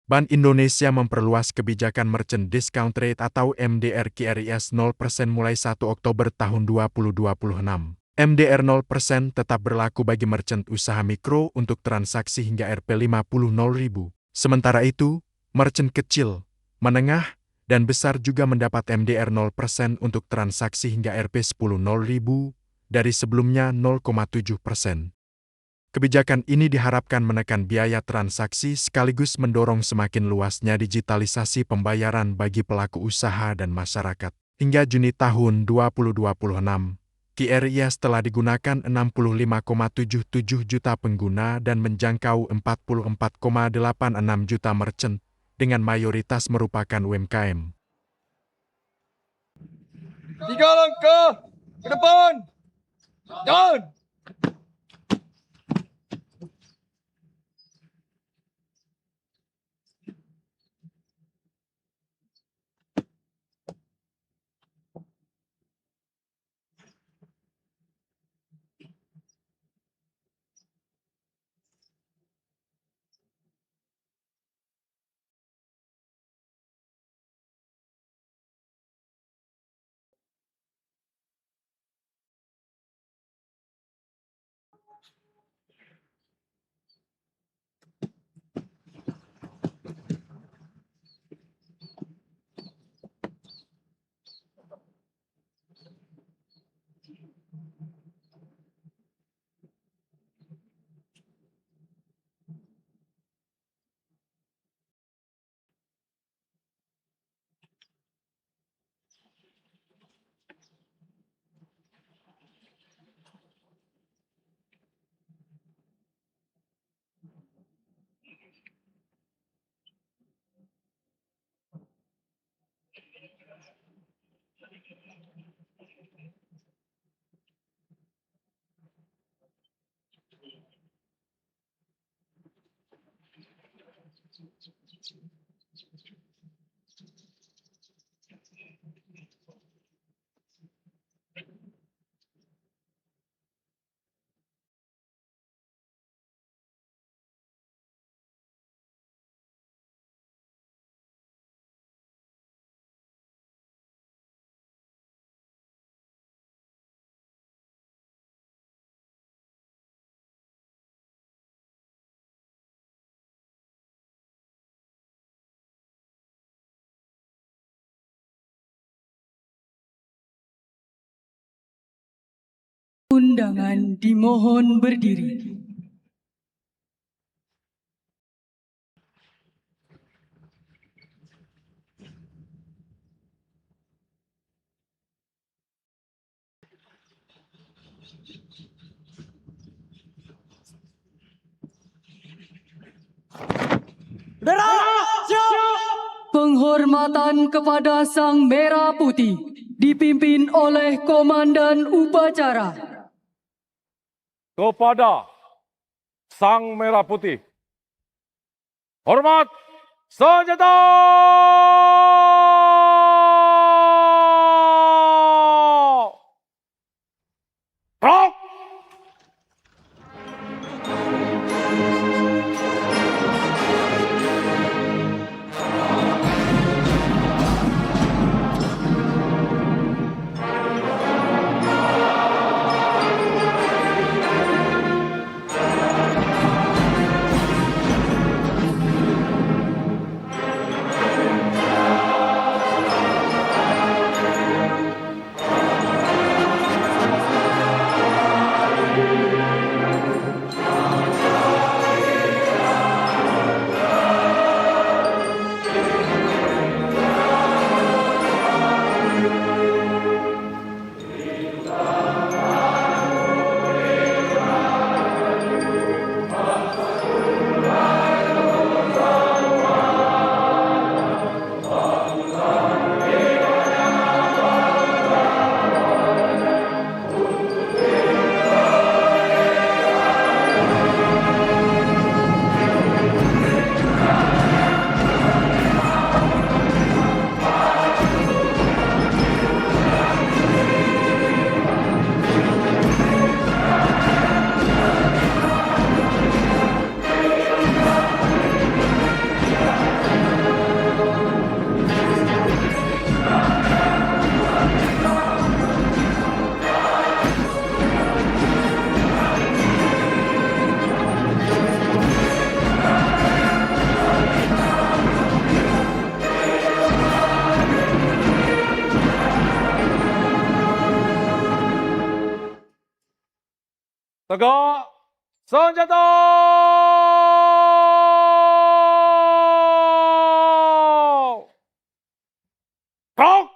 Bank Indonesia memperluas kebijakan Merchant Discount Rate atau MDR QRIS 0% mulai 1 Oktober tahun 2026. MDR 0% tetap berlaku bagi merchant usaha mikro untuk transaksi hingga Rp50.000. Sementara itu, merchant kecil, menengah, dan besar juga mendapat MDR 0% untuk transaksi hingga Rp10.000 dari sebelumnya 0,7%. Kebijakan ini diharapkan menekan biaya transaksi sekaligus mendorong semakin luasnya digitalisasi pembayaran bagi pelaku usaha dan masyarakat. Hingga Juni tahun 2026, QRIS telah digunakan 65,77 juta pengguna dan menjangkau 44,86 juta merchant, dengan mayoritas merupakan UMKM. 3 langkah ke depan dan undangan dimohon berdiri. Penghormatan kepada Sang Merah Putih dipimpin oleh Komandan Upacara. Kepada Sang Merah Putih. Hormat senjata! Rock! Tegak. Senjata. Gerak.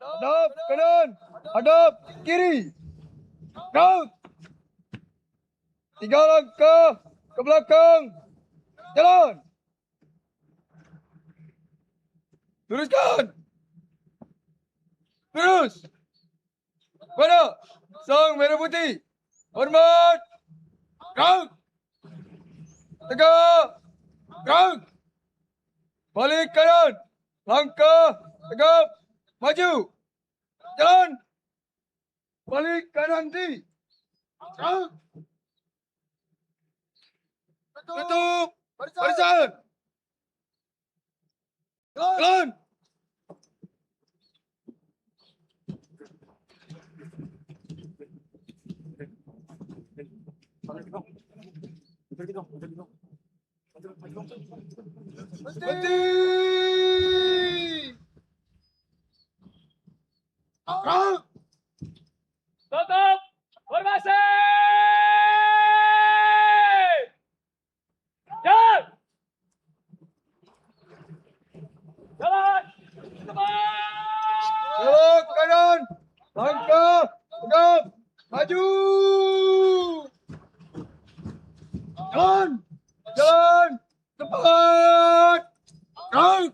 Hadap kanan. Hadap kiri. Gerak. 3 langkah ke belakang. Jalan. Luruskan. Lurus. Pada sang merah putih. Hormat. Gerak. Tegak. Gerak. Balik kanan. Langkah. Tegak. Maju. Jalan. Balik kanan di. Gerak. Tutup. Barisan. Jalan. Berhenti. Gerak. Tutup. Formasi. Jalan. Jalan. Belok kanan. Langkah. Tegap. Maju. Jalan. Jalan. Tepat. Gerak.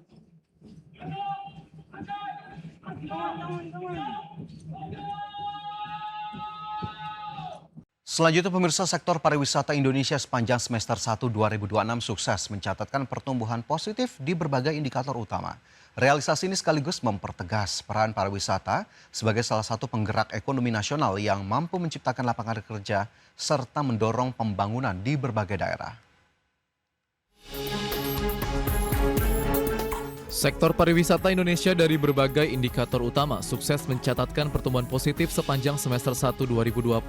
Selanjutnya pemirsa, sektor pariwisata Indonesia sepanjang semester 1 2026 sukses mencatatkan pertumbuhan positif di berbagai indikator utama. Realisasi ini sekaligus mempertegas peran pariwisata sebagai salah satu penggerak ekonomi nasional yang mampu menciptakan lapangan kerja serta mendorong pembangunan di berbagai daerah. Sektor pariwisata Indonesia dari berbagai indikator utama sukses mencatatkan pertumbuhan positif sepanjang semester 1 2026,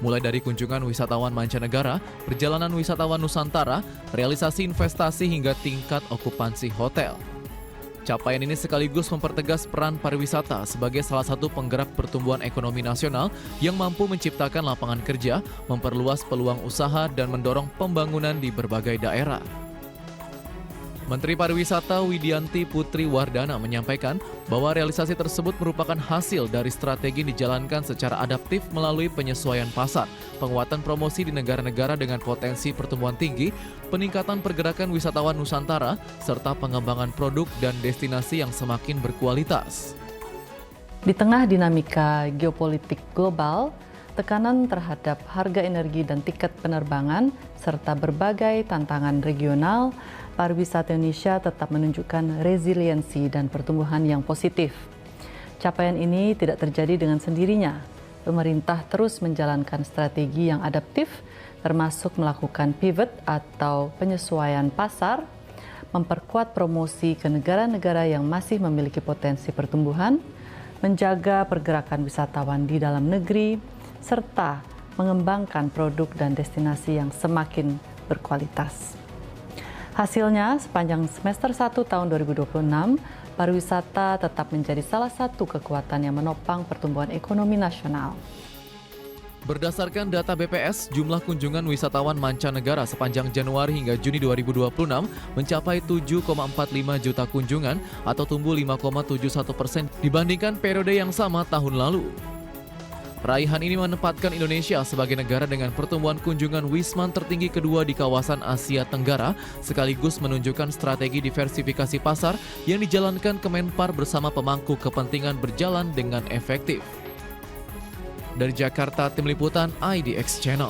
mulai dari kunjungan wisatawan mancanegara, perjalanan wisatawan Nusantara, realisasi investasi hingga tingkat okupansi hotel. Capaian ini sekaligus mempertegas peran pariwisata sebagai salah satu penggerak pertumbuhan ekonomi nasional yang mampu menciptakan lapangan kerja, memperluas peluang usaha, dan mendorong pembangunan di berbagai daerah. Menteri Pariwisata Widianti Putri Wardana menyampaikan bahwa realisasi tersebut merupakan hasil dari strategi dijalankan secara adaptif melalui penyesuaian pasar, penguatan promosi di negara-negara dengan potensi pertumbuhan tinggi, peningkatan pergerakan wisatawan Nusantara, serta pengembangan produk dan destinasi yang semakin berkualitas. Di tengah dinamika geopolitik global, tekanan terhadap harga energi dan tiket penerbangan, serta berbagai tantangan regional, pariwisata Indonesia tetap menunjukkan resiliensi dan pertumbuhan yang positif. Capaian ini tidak terjadi dengan sendirinya. Pemerintah terus menjalankan strategi yang adaptif, termasuk melakukan pivot atau penyesuaian pasar, memperkuat promosi ke negara-negara yang masih memiliki potensi pertumbuhan, menjaga pergerakan wisatawan di dalam negeri, serta mengembangkan produk dan destinasi yang semakin berkualitas. Hasilnya, sepanjang semester 1 tahun 2026, pariwisata tetap menjadi salah satu kekuatan yang menopang pertumbuhan ekonomi nasional. Berdasarkan data BPS, jumlah kunjungan wisatawan mancanegara sepanjang Januari hingga Juni 2026 mencapai 7,45 juta kunjungan atau tumbuh 5,71% dibandingkan periode yang sama tahun lalu. Raihan ini menempatkan Indonesia sebagai negara dengan pertumbuhan kunjungan wisman tertinggi kedua di kawasan Asia Tenggara, sekaligus menunjukkan strategi diversifikasi pasar yang dijalankan Kemenpar bersama pemangku kepentingan berjalan dengan efektif. Dari Jakarta, Tim Liputan IDX Channel.